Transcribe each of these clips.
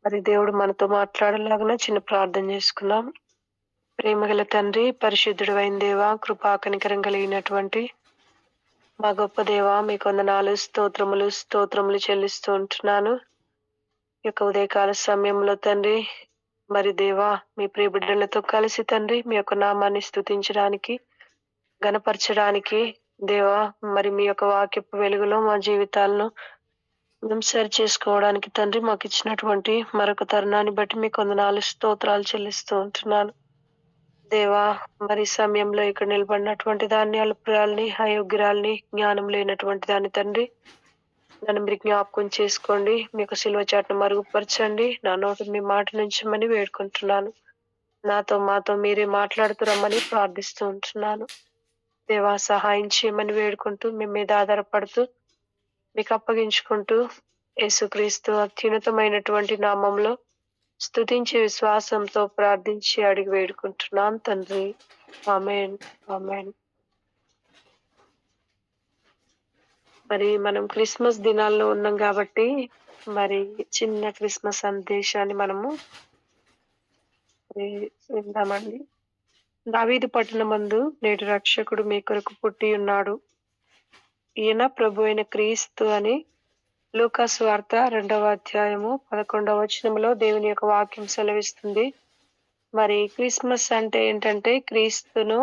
మరి దేవుడు మనతో మాట్లాడలాగున చిన్న ప్రార్థన చేసుకుందాం. ప్రేమగల తండ్రి, పరిశుద్ధుడు అయిన దేవ, కృపా కనికరం కలిగినటువంటి మా గొప్ప దేవ, మీకు వందనాలు, స్తోత్రములు చెల్లిస్తూ ఉంటున్నాను. ఈ యొక్క ఉదయకాల సమయంలో తండ్రి, మరి దేవా, మీ ప్రియ బిడ్డలతో కలిసి తండ్రి మీ యొక్క నామాన్ని స్తుతించడానికి, గణపరచడానికి దేవా, మరి మీ యొక్క వాక్యపు వెలుగులో మా జీవితాలను మేము సరి చేసుకోవడానికి తండ్రి మాకు ఇచ్చినటువంటి మరొక తరుణాన్ని బట్టి మీకు వందనాలు, స్తోత్రాలు చెల్లిస్తూ ఉంటున్నాను. దేవా, మరి సమయంలో ఇక్కడ నిలబడినటువంటి దాన్ని, అల్పురాల్ని, అయోగ్యురాల్ని, జ్ఞానం లేనటువంటి దాన్ని తండ్రి నన్ను మీరు జ్ఞాపకం చేసుకోండి. మీ యొక్క సిలువ చాటును మరుగుపరచండి. నా నోటి మీ మాట నుంచమని వేడుకుంటున్నాను. మాతో మీరే మాట్లాడుతూ రమ్మని ప్రార్థిస్తూ ఉంటున్నాను. దేవా, సహాయం చేయమని వేడుకుంటూ మీ మీద ఆధారపడుతూ మీకు అప్పగించుకుంటూ యేసుక్రీస్తు అత్యున్నతమైనటువంటి నామంలో స్తుతించి విశ్వాసంతో ప్రార్థించి అడిగి వేడుకుంటున్నాను తండ్రి. ఆమేన్, ఆమేన్. మరి మనం క్రిస్మస్ దినాల్లో ఉన్నాం కాబట్టి మరి చిన్న క్రిస్మస్ సందేశాన్ని మనము మరి విందామండి. దావీదు పట్టణమందు నేడు రక్షకుడు మీ కొరకు పుట్టి ఉన్నాడు. ఈయన ప్రభు అయిన క్రీస్తు అని లూకాసు వార్త 2వ అధ్యాయము 11వ వచనంలో దేవుని యొక్క వాక్యం సెలవిస్తుంది. మరి క్రిస్మస్ అంటే ఏంటంటే క్రీస్తును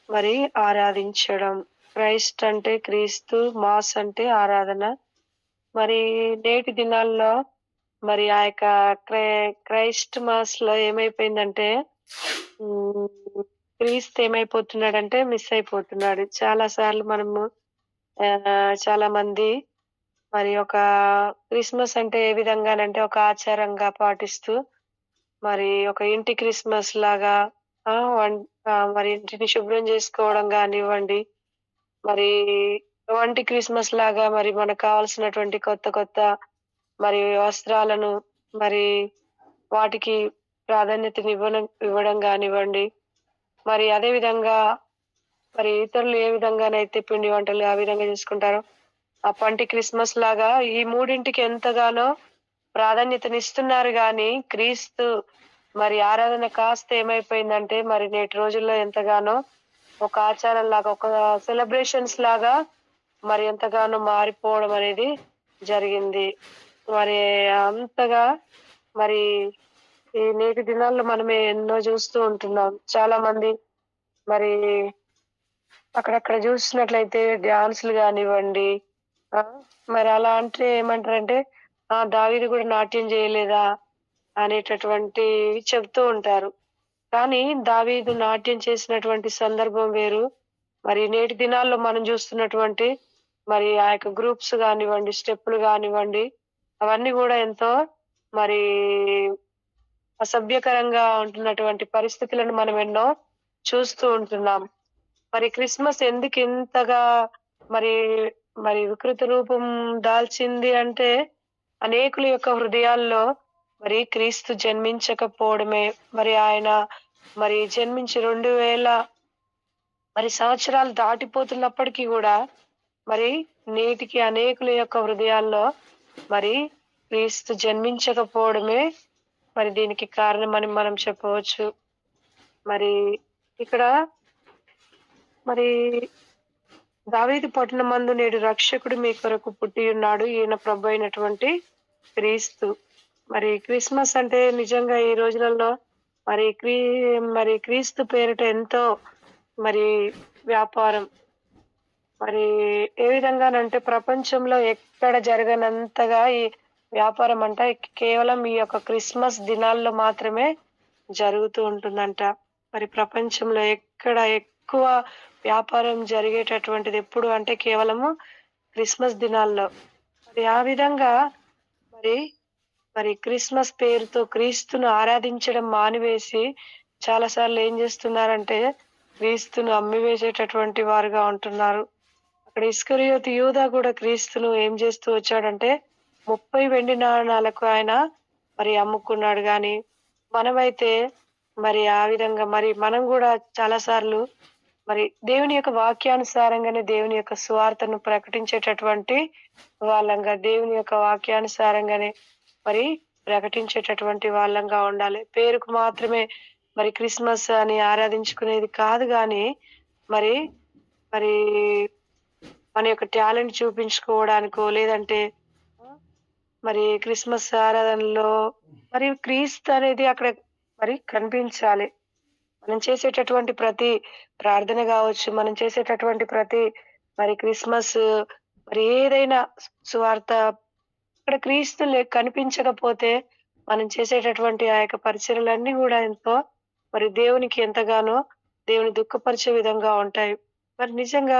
మరి ఆరాధించడం. క్రైస్ట్ అంటే క్రీస్తు, మాస్ అంటే ఆరాధన. మరి నేటి దినాల్లో మరి ఆ యొక్క క్రైస్ట్ మాస్ లో ఏమైపోయిందంటే క్రీస్తు ఏమైపోతున్నాడంటే మిస్ అయిపోతున్నాడు. చాలా సార్లు మనము చాలా మంది మరి ఒక క్రిస్మస్ అంటే ఏ విధంగానంటే ఒక ఆచారంగా పాటిస్తూ మరి ఒక ఇంటి క్రిస్మస్ లాగా మరి ఇంటిని శుభ్రం చేసుకోవడం కానివ్వండి, మరి వంటి క్రిస్మస్ లాగా మరి మనకు కావాల్సినటువంటి కొత్త కొత్త మరి వస్త్రాలను మరి వాటికి ప్రాధాన్యతని ఇవ్వడం కానివ్వండి, మరి అదే విధంగా మరి ఇతరులు ఏ విధంగానైతే పిండి వంటలు ఆ విధంగా చేసుకుంటారో ఆ పంటి క్రిస్మస్ లాగా ఈ మూడింటికి ఎంతగానో ప్రాధాన్యతనిస్తున్నారు గాని క్రీస్తు మరి ఆరాధన కాస్త ఏమైపోయిందంటే మరి నేటి రోజుల్లో ఎంతగానో ఒక ఆచారం లాగా, ఒక సెలబ్రేషన్స్ లాగా మరి ఎంతగానో మారిపోవడం అనేది జరిగింది. మరి అంతగా మరి ఈ నేటి దినాల్లో మనమే ఎన్నో చూస్తూ ఉంటున్నాం. చాలా మంది మరి అక్కడక్కడ చూసినట్లయితే డాన్సులు కానివ్వండి, మరి అలా అంటే ఏమంటారంటే దావీదు కూడా నాట్యం చేయలేదా అనేటటువంటి చెప్తూ ఉంటారు. కానీ దావీదు నాట్యం చేసినటువంటి సందర్భం వేరు. మరి నేటి దినాల్లో మనం చూస్తున్నటువంటి మరి ఆ యొక్క గ్రూప్స్ కానివ్వండి, స్టెప్పులు కానివ్వండి, అవన్నీ కూడా ఎంతో మరి అసభ్యకరంగా ఉంటున్నటువంటి పరిస్థితులను మనం ఎన్నో చూస్తూ ఉంటున్నాం. మరి క్రిస్మస్ ఎందుకు ఇంతగా మరి మరి వికృత రూపం దాల్చింది అంటే అనేకుల యొక్క హృదయాల్లో మరి క్రీస్తు జన్మించకపోవడమే. మరి ఆయన మరి జన్మించి 2000 మరి సంవత్సరాలు దాటిపోతున్నప్పటికీ కూడా మరి నేటికి అనేకుల యొక్క హృదయాల్లో మరి క్రీస్తు జన్మించకపోవడమే మరి దీనికి కారణమని మనం చెప్పవచ్చు. మరి ఇక్కడ మరి దావీదు పట్టణమందు నేడు రక్షకుడు మీ కొరకు పుట్టి ఉన్నాడు. ఈయన ప్రభు అయినటువంటి క్రీస్తు. మరి క్రిస్మస్ అంటే నిజంగా ఈ రోజులలో మరి మరి క్రీస్తు పేరిట ఎంతో మరి వ్యాపారం మరి ఏ విధంగానంటే ప్రపంచంలో ఎక్కడ జరగనంతగా ఈ వ్యాపారం అంట కేవలం ఈ యొక్క క్రిస్మస్ దినాల్లో మాత్రమే జరుగుతూ ఉంటుందంట. మరి ప్రపంచంలో ఎక్కడ ఎక్కువ వ్యాపారం జరిగేటటువంటిది ఎప్పుడు అంటే కేవలము క్రిస్మస్ దినాల్లో. మరి ఆ విధంగా మరి మరి క్రిస్మస్ పేరుతో క్రీస్తును ఆరాధించడం మానివేసి చాలా సార్లు ఏం చేస్తున్నారంటే క్రీస్తును అమ్మివేసేటటువంటి వారుగా ఉంటున్నారు. అక్కడ ఇస్కరియోతు యూదా కూడా క్రీస్తును ఏం చేస్తూ వచ్చాడంటే 30 వెండి నాణాలకు ఆయన మరి అమ్ముకున్నాడు. గాని మనమైతే మరి ఆ విధంగా మరి మనం కూడా చాలా సార్లు మరి దేవుని యొక్క వాక్యానుసారంగానే దేవుని యొక్క సువార్తను ప్రకటించేటటువంటి వాళ్ళంగా, దేవుని యొక్క వాక్యానుసారంగానే మరి ప్రకటించేటటువంటి వాళ్ళంగా ఉండాలి. పేరుకు మాత్రమే మరి క్రిస్మస్ అని ఆరాధించుకునేది కాదు గానీ, మరి మరి మన యొక్క టాలెంట్ చూపించుకోవడానికో, లేదంటే ఆ! మరి క్రిస్మస్ ఆరాధనలో మరి క్రీస్తు అనేది అక్కడ మరి కనిపించాలి. మనం చేసేటటువంటి ప్రతి ప్రార్థన గావచ్చు, మనం చేసేటటువంటి ప్రతి మరి క్రిస్మస్ మరి ఏదైనా సువార్త అక్కడ క్రీస్తు కనిపించకపోతే మనం చేసేటటువంటి ఆ యొక్క పరిచర్యలన్నీ గూడా ఎంతో మరి దేవునికి ఎంతగానో దేవుని దుఃఖపరిచే విధంగా ఉంటాయి. మరి నిజంగా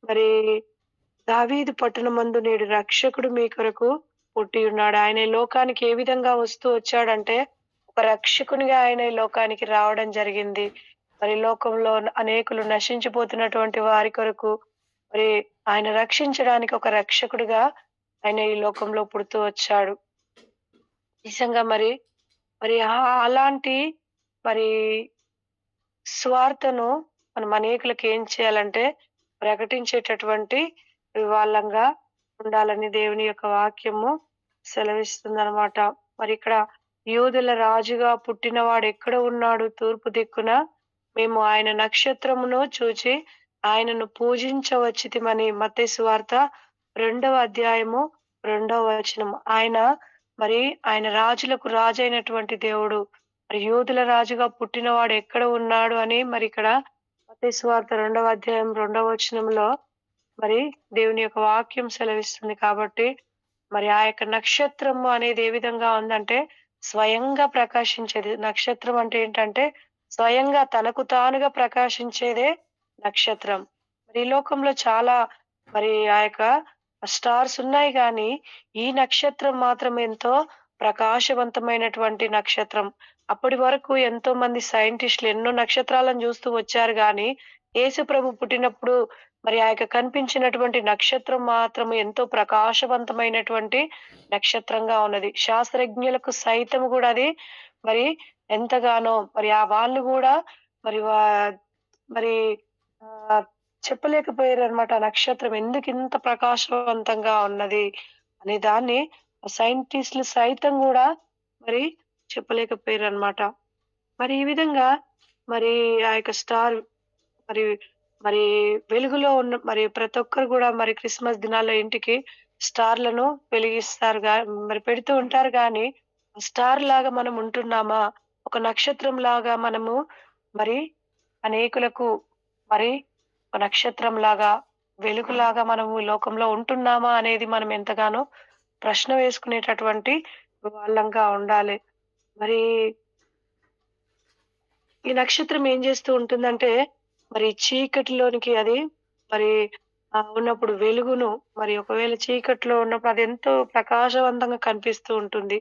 మరి దావీదు పట్టణమందు నేడు రక్షకుడు మీ కొరకు పుట్టి ఉన్నాడు. ఆయన ఈ లోకానికి ఏ విధంగా వస్తూ వచ్చాడంటే, ఒక రక్షకునిగా ఆయన ఈ లోకానికి రావడం జరిగింది. మరి లోకంలో అనేకులు నశించిపోతున్నటువంటి వారి కొరకు మరి ఆయన రక్షించడానికి ఒక రక్షకుడిగా ఆయన ఈ లోకంలో పుడుతూ వచ్చాడు. నిజంగా మరి, మరి అలాంటి మరి స్వార్థను మనం అనేకులకి ఏం చేయాలంటే ప్రకటించేటటువంటి వాళ్ళంగా ఉండాలని దేవుని యొక్క వాక్యము సెలవిస్తుందనమాట. మరి ఇక్కడ యూదుల రాజుగా పుట్టినవాడు ఎక్కడ ఉన్నాడు తూర్పు దిక్కున? మేము ఆయన నక్షత్రమును చూచి ఆయనను పూజించవచ్చితిమని మత్తయి సువార్త 2వ అధ్యాయము 2వ వచనం. ఆయన రాజులకు రాజైనటువంటి దేవుడు. మరి యూదుల రాజుగా పుట్టినవాడు ఎక్కడ ఉన్నాడు అని మరి ఇక్కడ మత్తయి సువార్త 2వ అధ్యాయం 2వ వచనంలో మరి దేవుని యొక్క వాక్యం సెలవిస్తుంది. కాబట్టి మరి ఆ యొక్క నక్షత్రము అనేది ఏ విధంగా ఉందంటే స్వయంగా ప్రకాశించేది. నక్షత్రం అంటే ఏంటంటే స్వయంగా తనకు తానుగా ప్రకాశించేదే నక్షత్రం. మరి ఈ లోకంలో చాలా మరి ఆ యొక్క స్టార్స్ ఉన్నాయి గానీ, ఈ నక్షత్రం మాత్రం ఎంతో ప్రకాశవంతమైనటువంటి నక్షత్రం. అప్పటి వరకు ఎంతోమంది సైంటిస్టులు ఎన్నో నక్షత్రాలను జూస్తూ వచ్చారు గానీ, యేసుప్రభు పుట్టినప్పుడు మరి ఆ యొక్క కనిపించినటువంటి నక్షత్రం మాత్రం ఎంతో ప్రకాశవంతమైనటువంటి నక్షత్రంగా ఉన్నది. శాస్త్రజ్ఞులకు సైతం గూడా అది మరి ఎంతగానో మరి వాళ్ళు గూడా మరి మరి ఆహ్, చెప్పలేకపోయారన్నమాట. ఆ నక్షత్రం ఎందుకింత ప్రకాశవంతంగా ఉన్నది అనే దాన్ని సైంటిస్ట్‌లు సైతం గూడా మరి చెప్పలేకపోయారన్నమాట. మరి ఈ విధంగా మరి ఆ యొక్క స్టార్ మరి మరి వెలుగులో ఉన్న మరి ప్రతి ఒక్కరు గూడా మరి క్రిస్మస్ దినాల్లో ఇంటికి స్టార్‌లను మరి పెడుతూ ఉంటారు గానీ, స్టార్ లాగా మనం ఉంటున్నామా? ఒక నక్షత్రం లాగా మనము మరి అనేకులకు మరి ఒక నక్షత్రంలాగా, వెలుగులాగా మనము ఈ లోకంలో ఉంటున్నామా అనేది మనం ఎంతగానో ప్రశ్న వేసుకునేటటువంటి వాళ్ళంగా ఉండాలి. మరి ఈ నక్షత్రం ఏం జేస్తూ ఉంటుందంటే, మరి చీకటిలోనికి అది మరి ఉన్నప్పుడు వెలుగును మరి ఒకవేళ చీకట్లో ఉన్నప్పుడు అదెంతో ప్రకాశవంతంగా కనిపిస్తూ ఉంటుంది.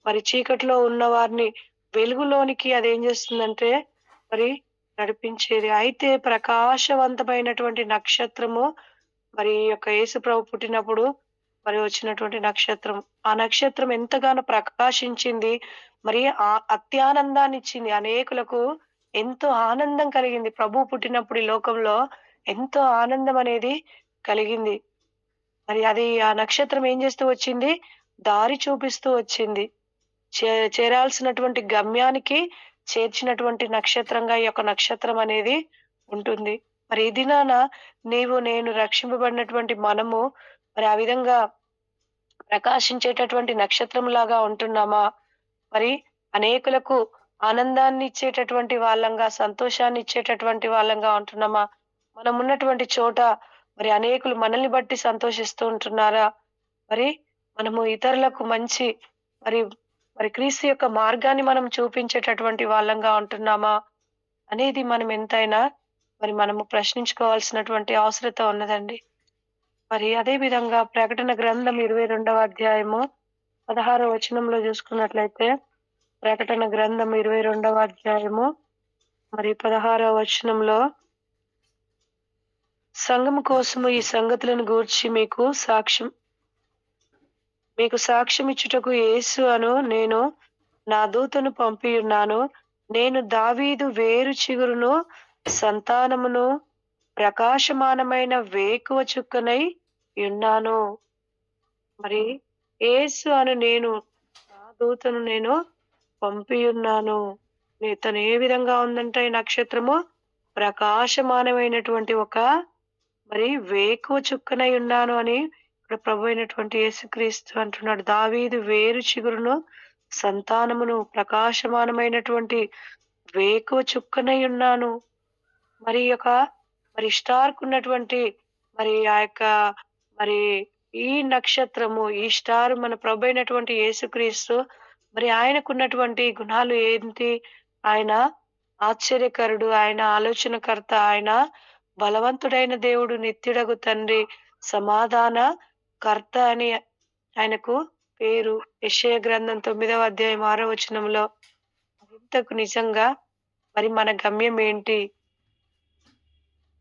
మరి చీకట్లో ఉన్న వారిని వెలుగులోనికి అదేం జేస్తుందంటే, మరి నడిపించేది. అయితే ప్రకాశవంతమైనటువంటి నక్షత్రము మరి ఈ యొక్క యేసుప్రభు పుట్టినప్పుడు మరి వచ్చినటువంటి నక్షత్రం. ఆ నక్షత్రం ఎంతగానో ప్రకాశించింది. మరి అత్యానందాన్నిచ్చింది. అనేకులకు ఎంతో ఆనందం కలిగింది. ప్రభువు పుట్టినప్పుడు ఈ లోకంలో ఎంతో ఆనందం అనేది కలిగింది. మరి అది ఆ నక్షత్రం ఏం చేస్తూ వచ్చింది? దారి చూపిస్తూ వచ్చింది. చేరాల్సినటువంటి గమ్యానికి చేర్చినటువంటి నక్షత్రంగా ఈ యొక్క నక్షత్రం అనేది ఉంటుంది. మరి ఈ దినాన నీవు నేను రక్షింపబడినటువంటి మనము మరి ఆ విధంగా ప్రకాశించేటటువంటి నక్షత్రంలాగా ఉంటున్నామా? మరి అనేకులకు ఆనందాన్ని ఇచ్చేటటువంటి వాళ్ళంగా, సంతోషాన్ని ఇచ్చేటటువంటి వాళ్ళంగా ఉంటున్నామా? మనం ఉన్నటువంటి చోట మరి అనేకులు మనల్ని బట్టి సంతోషిస్తూ ఉంటున్నారా? మరి మనము ఇతరులకు మంచి మరి మరి క్రీస్తు యొక్క మార్గాన్ని మనం చూపించేటటువంటి వాళ్ళంగా ఉంటున్నామా? అనేది మనం ఎంతైనా మరి మనము ప్రశ్నించుకోవాల్సినటువంటి అవసరత ఉన్నదండి. మరి అదే విధంగా ప్రకటన గ్రంథం 22వ అధ్యాయము 16వ వచనంలో చూసుకున్నట్లయితే, ప్రకటన గ్రంథం 22వ అధ్యాయము మరి 16వ వచనంలో, సంఘము కోసము ఈ సంగతులను గూర్చి మీకు సాక్ష్యమిచ్చుటకు యేసు అను నేను నా దూతను పంపియున్నాను. నేను దావీదు వేరు చిగురును, సంతానమును ప్రకాశమానమైన వేకువ చుక్కనై యున్నాను. మరి యేసు అను నేను నా దూతను నేను పంపియున్నాను. తను ఏ విధంగా ఉందంటే ఈ నక్షత్రము ప్రకాశమానమైనటువంటి ఒక మరి వేకువ చుక్కనై ఉన్నాను అని ఇక్కడ ప్రభు అయినటువంటి యేసుక్రీస్తు అంటున్నాడు. దావీదు వేరు చిగురును సంతానమును ప్రకాశమానమైనటువంటి వేకువ చుక్కనై ఉన్నాను. మరి యొక్క మరి స్టార్‌కున్నటువంటి మరి ఆ యొక్క మరి ఈ నక్షత్రము, ఈ స్టార్ మన ప్రభైనటువంటి యేసుక్రీస్తు మరి ఆయనకున్నటువంటి గుణాలు ఏంటి? ఆయన ఆశ్చర్యకరుడు, ఆయన ఆలోచనకర్త, ఆయన బలవంతుడైన దేవుడు, నిత్యుడగు తండ్రి, సమాధాన కర్త అని ఆయనకు పేరు. యెషయా గ్రంథం 9వ అధ్యాయం 6వ వచనంలో ఇంతకు నిజంగా మరి మన గమ్యం ఏంటి?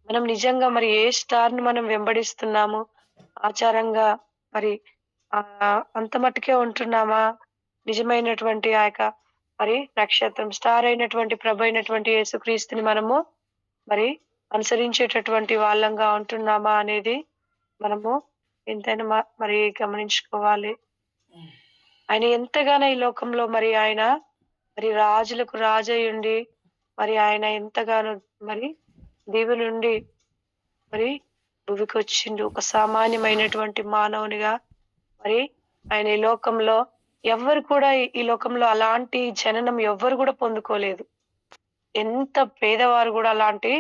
మనం నిజంగా మరి ఏ స్టార్‌ని మనం వెంబడిస్తున్నాము? ఆచారంగా మరి అంత మట్టుకే ఉంటున్నామా? నిజమైనటువంటి ఆ యొక్క మరి నక్షత్రం స్టార్ అయినటువంటి ప్రభైనటువంటి యేసుక్రీస్తుని మనము మరి అనుసరించేటటువంటి వాళ్ళంగా ఉంటున్నామా అనేది మనము ఎంతైనా మరి గమనించుకోవాలి. ఆయన ఎంతగానో ఈ లోకంలో మరి ఆయన మరి రాజులకు రాజయ్యుండి మరి ఆయన ఎంతగానో మరి దివి నుండి మరి భూమికొచ్చిండు. ఒక సామాన్యమైనటువంటి మానవునిగా మరి ఆయన ఈ లోకంలో ఎవ్వరు కూడా ఈ లోకంలో అలాంటి జననం ఎవ్వరు కూడా పొందుకోలేదు. ఎంత పేదవారు కూడా అలాంటి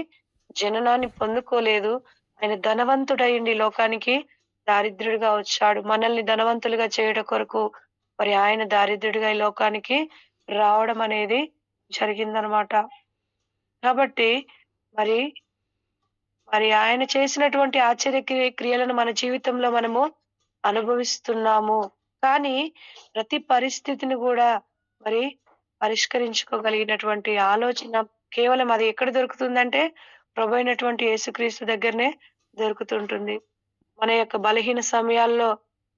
జననాన్ని పొందుకోలేదు. ఆయన ధనవంతుడయ్యుండి ఈ లోకానికి దారిద్రుడిగా వచ్చాడు. మనల్ని ధనవంతులుగా చేయడం కొరకు మరి ఆయన దారిద్రుడిగా ఈ లోకానికి రావడం అనేది జరిగిందనమాట. కాబట్టి మరి మరి ఆయన చేసినటువంటి ఆశ్చర్య క్రియలను మన జీవితంలో మనము అనుభవిస్తున్నాము. కానీ ప్రతి పరిస్థితిని గూడా మరి పరిష్కరించుకోగలిగినటువంటి ఆలోచన కేవలం అది ఎక్కడ దొరుకుతుందంటే ప్రభువైనటువంటి యేసుక్రీస్తు దగ్గరనే దొరుకుతుంటుంది. మన యొక్క బలహీన సమయాల్లో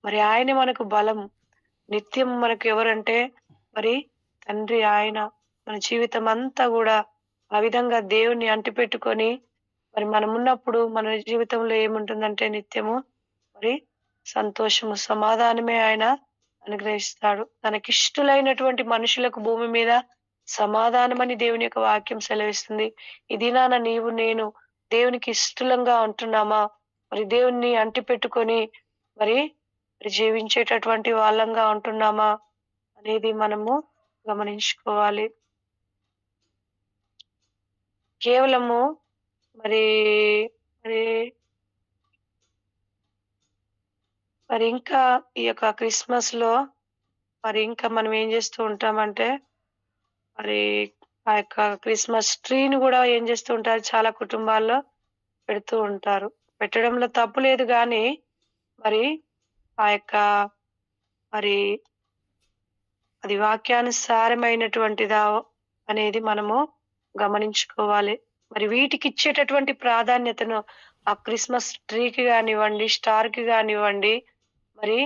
మరి ఆయనే మనకు బలం. నిత్యం మనకు ఎవరంటే మరి తండ్రి ఆయన. మన జీవితం అంతా గూడా ఆ విధంగా దేవుణ్ణి అంటిపెట్టుకొని మరి మనమున్నప్పుడు మన జీవితంలో ఏముంటుందంటే నిత్యము మరి సంతోషము, సమాధానమే ఆయన అనుగ్రహిస్తాడు. తనకిష్టులైనటువంటి మనుషులకు భూమి మీద సమాధానమని దేవుని యొక్క వాక్యం సెలవిస్తుంది. ఈ దినాన నీవు నేను దేవునికి ఇష్టలంగా ఉంటున్నామా? మరి దేవుణ్ణి అంటిపెట్టుకొని మరి జీవించేటటువంటి వాళ్ళంగా ఉంటున్నామా? అనేది మనము గమనించుకోవాలి. కేవలము మరి మరి మరి ఇంకా ఈ యొక్క క్రిస్మస్‌లో మరి ఇంకా మనం ఏం చేస్తూ ఉంటామంటే, మరి ఆ యొక్క క్రిస్మస్ ట్రీని గూడా ఏం చేస్తూ ఉంటారు చాలా కుటుంబాల్లో పెడుతూ ఉంటారు. పెట్టడంలో తప్పు లేదు గానీ, మరి ఆ యొక్క మరి అది వాక్యానుసారమైనటువంటిదా అనేది మనము గమనించుకోవాలి. మరి వీటికిచ్చేటటువంటి ప్రాధాన్యతను ఆ క్రిస్మస్ ట్రీకి గానివ్వండి, స్టార్‌కి గానివ్వండి, మరి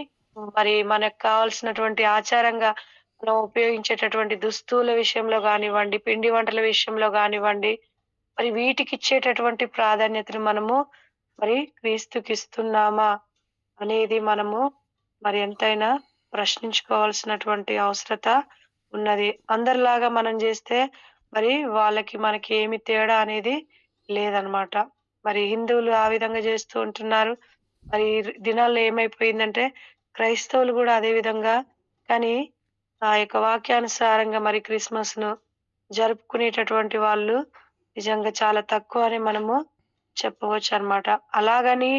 మరి మనకు కావాల్సినటువంటి ఆచారంగా మనం ఉపయోగించేటటువంటి దుస్తుల విషయంలో గానివ్వండి, పిండి వంటల విషయంలో గానివ్వండి, మరి వీటికిచ్చేటటువంటి ప్రాధాన్యతను మనము మరి క్రీస్తుకిస్తున్నామా అనేది మనము మరి ఎంతైనా ప్రశ్నించుకోవాల్సినటువంటి అవసరత ఉన్నది. అందరిలాగా మనం జేస్తే మరి వాళ్ళకి మనకి ఏమి తేడా అనేది లేదనమాట. మరి హిందువులు ఆ విధంగా జేస్తూ ఉంటున్నారు. మరి దినాల్లో ఏమైపోయిందంటే క్రైస్తవులు గూడా అదే విధంగా కానీ ఆ యొక్క వాక్యానుసారంగా మరి క్రిస్మస్‌ను జరుపుకునేటటువంటి వాళ్ళు నిజంగా చాలా తక్కువ అని మనము చెప్పవచ్చనమాట. అలాగని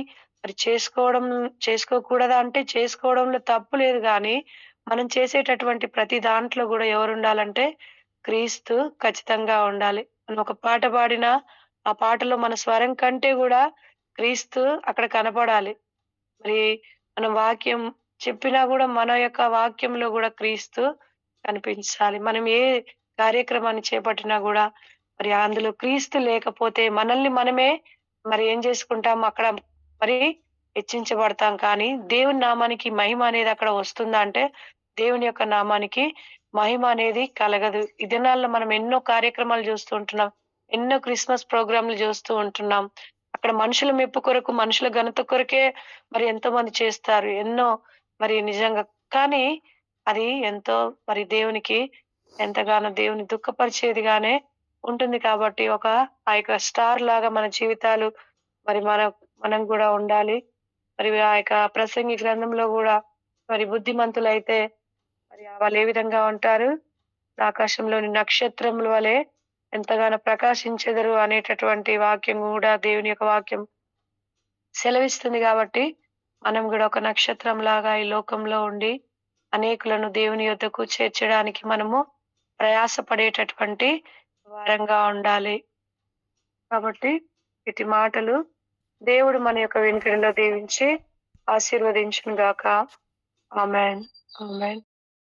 మరి చేసుకోకూడదా అంటే చేసుకోవడంలో తప్పు లేదు గానీ, మనం చేసేటటువంటి ప్రతి దాంట్లో గూడా ఎవరుండాలంటే క్రీస్తు ఖచ్చితంగా ఉండాలి. మనం ఒక పాట పాడినా, ఆ పాటలో మన స్వరం కంటే గూడా క్రీస్తు అక్కడ కనపడాలి. మరి మనం వాక్యం చెప్పినా గూడా మన యొక్క వాక్యంలో గూడా క్రీస్తు కనిపించాలి. మనం ఏ కార్యక్రమాన్ని చేపట్టినా గూడా మరి అందులో క్రీస్తు లేకపోతే మనల్ని మనమే మరి ఏం చేసుకుంటాం అక్కడ మరి హెచ్చించబడతాం. కానీ దేవుని నామానికి మహిమ అనేది అక్కడ వస్తుందా అంటే దేవుని యొక్క నామానికి మహిమ అనేది కలగదు. ఈ దినాల్లో మనం ఎన్నో కార్యక్రమాలు చూస్తూ ఉంటున్నాం. ఎన్నో క్రిస్మస్ ప్రోగ్రామ్‌లు జూస్తూ ఉంటున్నాం. అక్కడ మనుషుల మెప్పు కొరకు, మనుషుల ఘనత కొరకే మరి ఎంతోమంది చేస్తారు. ఎన్నో మరి నిజంగా కానీ అది ఎంతో మరి దేవునికి ఎంతగానో దేవుని దుఃఖపరిచేదిగానే ఉంటుంది కాబట్టి ఆ యొక్క స్టార్ లాగా మన జీవితాలు మరి మనం గూడా ఉండాలి. మరి ఆ యొక్క ప్రసంగి గ్రంథంలో గూడా మరి బుద్ధిమంతులైతే మరి వాళ్ళు ఏ విధంగా ఉంటారు? ఆకాశంలోని నక్షత్రముల వలె ఎంతగానో ప్రకాశించెదరు అనేటటువంటి వాక్యం గూడా దేవుని యొక్క వాక్యం సెలవిస్తుంది గాబట్టి, మనం గూడా ఒక నక్షత్రంలాగా ఈ లోకంలో ఉండి, అనేకులను దేవుని యొద్దకు చేర్చడానికి మనము ప్రయాసపడేటటువంటి వారంగా ఉండాలి. కాబట్టి ఇటు మాటలు దేవుడు మన యొక్క వినికిడిలో దీవించి ఆశీర్వదించును గాక. ఆమేన్. ఆమేన్.